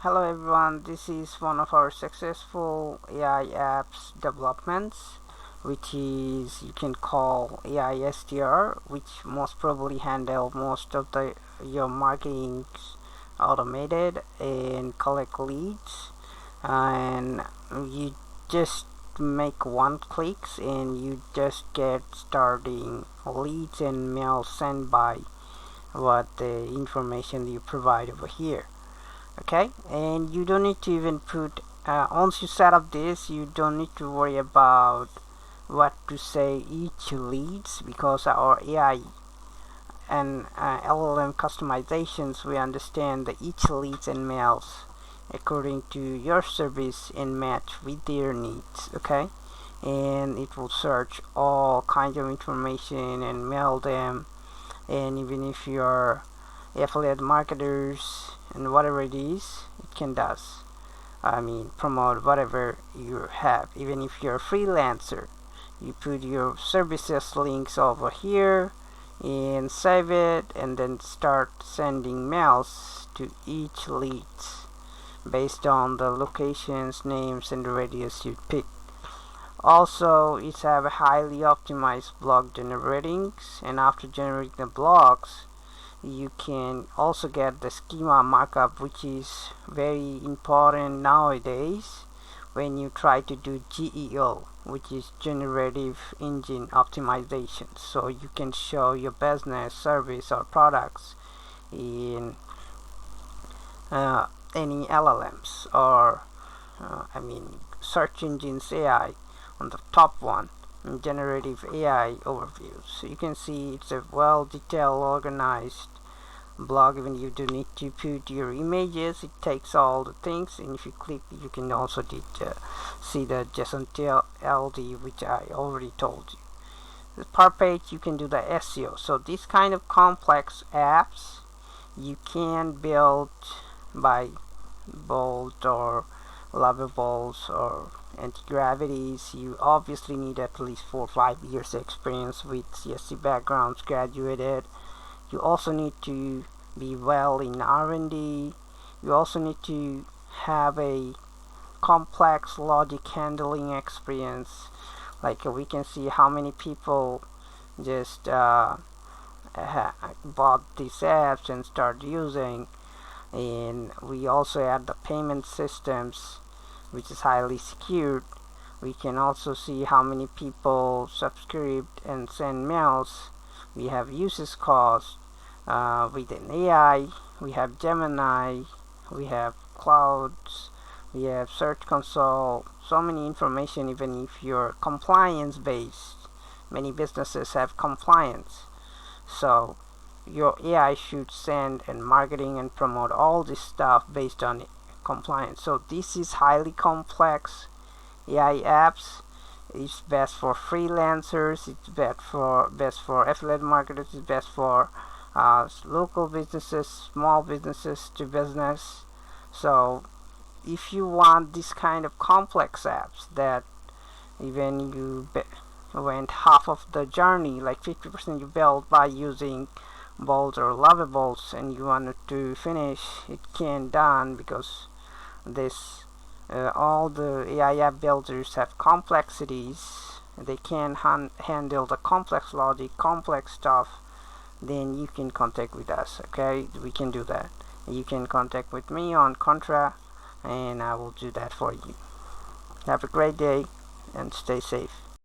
Hello everyone, this is one of our successful AI apps developments, which is you can call AI SDR, which most probably handle most of your marketing automated and collect leads, and you just make one clicks and you just get starting leads and mail sent by what the information you provide over here. Okay, and you don't need to even put once you set up this, you don't need to worry about what to say each leads, because our AI and LLM customizations, we understand that each leads and mails according to your service and match with their needs. Okay, and it will search all kinds of information and mail them. And even if you're affiliate marketers and whatever it is, it can does promote whatever you have. Even if you're a freelancer, you put your services links over here and save it, and then start sending mails to each leads based on the locations, names, and the radius you pick. Also, it have a highly optimized blog generating, and after generating the blogs, you can also get the schema markup, which is very important nowadays when you try to do GEO, which is generative engine optimization. So you can show your business, service, or products in any LLMs or search engines AI on the top one, generative AI overview. So you can see it's a well detailed, organized blog. Even you do need to put your images, it takes all the things, and if you click, you can also see the JSON LD, which I already told you. The per page, you can do the SEO. So these kind of complex apps you can build by Bolt or Lovables or anti-gravities. You obviously need at least 4 or 5 years experience with CSC backgrounds, graduated. You also need to be well in R&D. You also need to have a complex logic handling experience. Like we can see how many people just bought these apps and start using. And we also add the payment systems, which is highly secured. We can also see how many people subscribed and send mails. We have usage cost with an AI. We have Gemini. We have Claude. We have Search Console. So many information. Even if you're compliance based, many businesses have compliance. So your AI should send and marketing and promote all this stuff based on compliance. So this is highly complex AI apps. It's best for freelancers, it's best for affiliate marketers, it's best for local businesses, small businesses to business. So if you want this kind of complex apps that even you went half of the journey, like 50% you built by using Bolt or Lovables, and you wanted to finish, it can done, because this all the AI app builders have complexities. They can handle the complex logic, complex stuff. Then you can contact with us. Okay, we can do that. You can contact with me on Contra, and I will do that for you. Have a great day and stay safe.